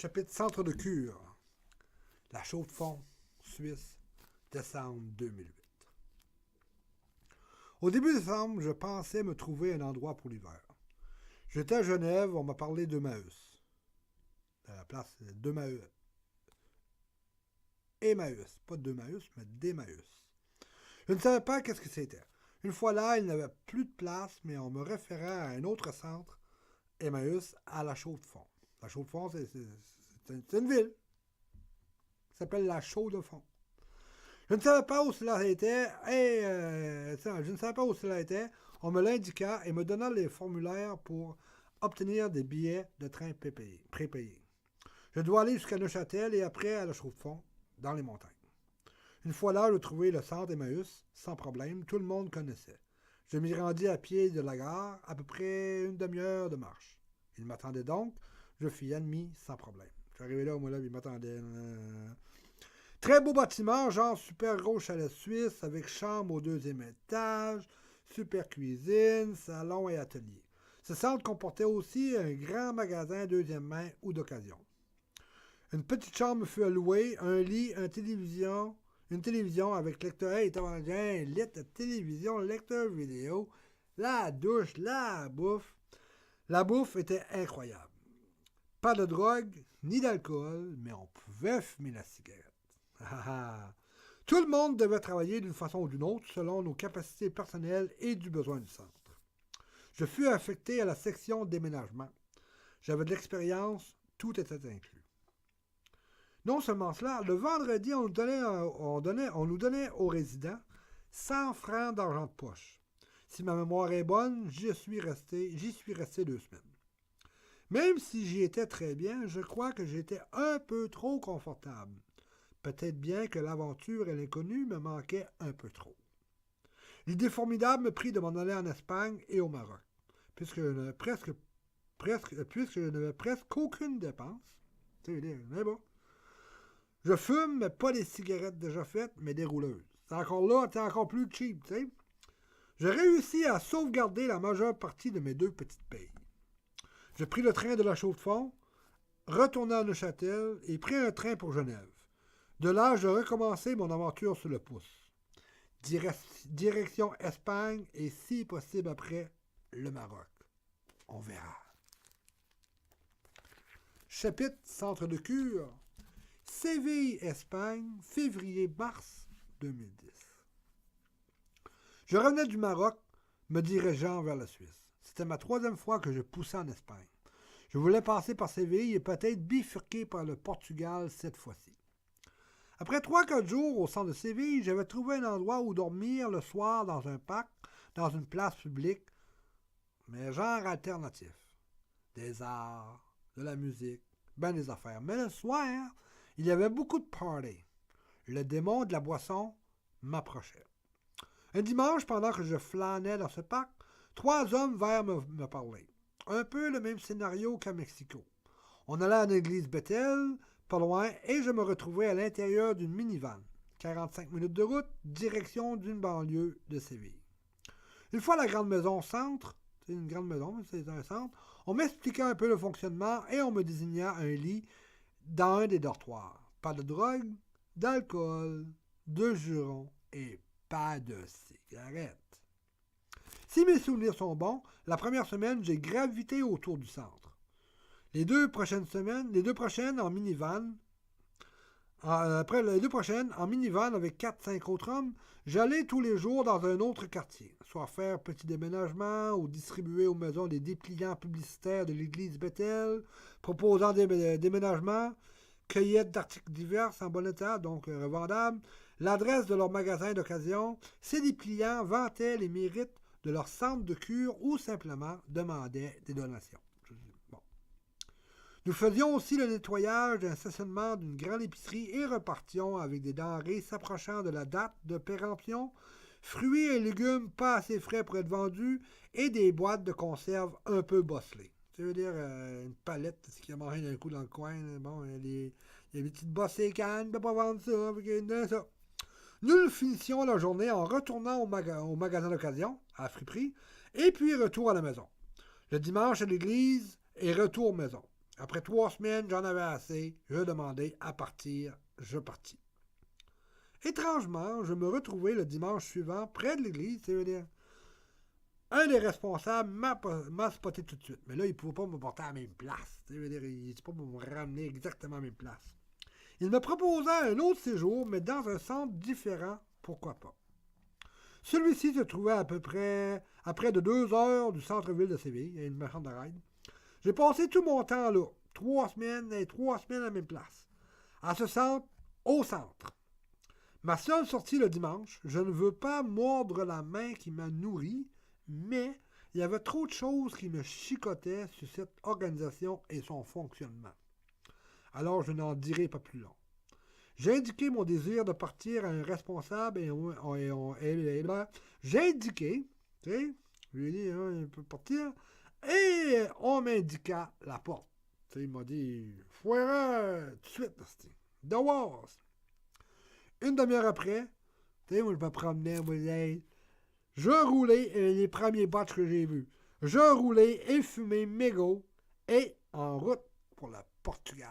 Chapitre Centre de cure. La Chaux-de-Fonds, Suisse, décembre 2008. Au début décembre, je pensais me trouver un endroit pour l'hiver. J'étais à Genève, on m'a parlé d'Emmaüs. À la place d'Emmaüs. Emmaüs, pas d'Emmaüs, mais d'Emmaüs. Je ne savais pas qu'est-ce que c'était. Une fois là, il n'y avait plus de place, mais on me référait à un autre centre, Emmaüs, à la Chaux-de-Fonds. La Chaux-de-Fonds, c'est une ville. Ça s'appelle la Chaux-de-Fonds. Je ne savais pas où cela était, je ne savais pas où cela était. On me l'indiqua et me donna les formulaires pour obtenir des billets de train prépayés. Je dois aller jusqu'à Neuchâtel et après à la Chaux-de-Fonds, dans les montagnes. Une fois là, je trouvai le centre Emmaüs, sans problème, tout le monde connaissait. Je m'y rendis à pied de la gare, à peu près une demi-heure de marche. Il m'attendait donc, je fus admis sans problème. Je suis arrivé là, moi là, il m'attendait. Très beau bâtiment, genre super gros chalet suisse, avec chambre au deuxième étage, super cuisine, salon et atelier. Ce centre comportait aussi un grand magasin deuxième main ou d'occasion. Une petite chambre fut allouée, un lit, une télévision avec lecteur, un lit de télévision, lecteur vidéo, la douche, la bouffe. La bouffe était incroyable. Pas de drogue, ni d'alcool, mais on pouvait fumer la cigarette. Tout le monde devait travailler d'une façon ou d'une autre selon nos capacités personnelles et du besoin du centre. Je fus affecté à la section déménagement. J'avais de l'expérience, tout était inclus. Non seulement cela, le vendredi, on nous donnait aux résidents 100 francs d'argent de poche. Si ma mémoire est bonne, j'y suis resté 2 semaines. Même si j'y étais très bien, je crois que j'étais un peu trop confortable. Peut-être bien que l'aventure et l'inconnu me manquaient un peu trop. L'idée formidable me prit de m'en aller en Espagne et au Maroc, puisque je n'avais presque aucune dépense. Mais bon. Je fume, mais pas des cigarettes déjà faites, mais des rouleuses. C'est encore là, c'est encore plus cheap, tu sais. Je réussis à sauvegarder la majeure partie de mes 2 petites payes. Je pris le train de la Chaux-de-Fonds, retourna à Neuchâtel et pris un train pour Genève. De là, je recommençai mon aventure sur le pouce. Direction Espagne et si possible après, le Maroc. On verra. Chapitre Centre de cure. Séville, Espagne, février-mars 2010. Je revenais du Maroc, me dirigeant vers la Suisse. C'était ma 3e fois que je poussais en Espagne. Je voulais passer par Séville et peut-être bifurquer par le Portugal cette fois-ci. Après 3-4 jours au centre de Séville, j'avais trouvé un endroit où dormir le soir dans un parc, dans une place publique, mais genre alternatif. Des arts, de la musique, ben des affaires. Mais le soir, il y avait beaucoup de party. Le démon de la boisson m'approchait. Un dimanche, pendant que je flânais dans ce parc, 3 hommes vinrent me parler. Un peu le même scénario qu'à Mexico. On allait à l'église Bethel, pas loin, et je me retrouvais à l'intérieur d'une minivan. 45 minutes de route, direction d'une banlieue de Séville. Une fois à la grande maison centre, c'est une grande maison, mais c'est un centre, on m'expliqua un peu le fonctionnement et on me désigna un lit dans un des dortoirs. Pas de drogue, d'alcool, de jurons et pas de cigarettes. Si mes souvenirs sont bons, la première semaine, j'ai gravité autour du centre. Les deux prochaines en minivan. Après les 2 prochaines, en minivan avec 4-5 autres hommes, j'allais tous les jours dans un autre quartier, soit faire petit déménagement ou distribuer aux maisons des dépliants publicitaires de l'église Bethel, proposant des déménagements, cueillette d'articles divers en bon état, donc revendables, l'adresse de leur magasin d'occasion. Ces dépliants vantaient les mérites de leur centre de cure ou simplement demandaient des donations. Nous faisions aussi le nettoyage d'un stationnement d'une grande épicerie et repartions avec des denrées s'approchant de la date de péremption, fruits et légumes pas assez frais pour être vendus et des boîtes de conserve un peu bosselées. Ça veut dire une palette, ce qui a mangé d'un coup dans le coin. Bon, il y a des petites bosses et cannes, on ne peut pas vendre ça. Nous finissions la journée en retournant au magasin d'occasion, à la friperie, et puis retour à la maison. Le dimanche à l'église et retour maison. Après 3 semaines, j'en avais assez. Je demandais à partir. Je partis. Étrangement, je me retrouvais le dimanche suivant près de l'église. C'est-à-dire, un des responsables m'a spoté tout de suite. Mais là, il ne pouvait pas me porter à la même place. C'est-à-dire, il ne pouvait pas me ramener exactement à la même place. Il me proposait un autre séjour, mais dans un centre différent. Pourquoi pas? Celui-ci se trouvait à près de 2 heures du centre-ville de Séville. Il y a une machine de ride. J'ai passé tout mon temps là. 3 semaines et 3 semaines à la même place. À ce centre, au centre. Ma seule sortie le dimanche, je ne veux pas mordre la main qui m'a nourri, mais il y avait trop de choses qui me chicotaient sur cette organisation et son fonctionnement. Alors je n'en dirai pas plus long. J'ai indiqué mon désir de partir à un responsable j'ai indiqué, tu sais, je lui ai dit, il peut partir, et on m'indiqua la porte. Tu sais, il m'a dit, foireux, tout de suite, dehors. Une demi-heure après, tu sais, moi je me promenais, je roulais les premiers botches que j'ai vus. Je roulais et fumais mégot et en route pour le Portugal.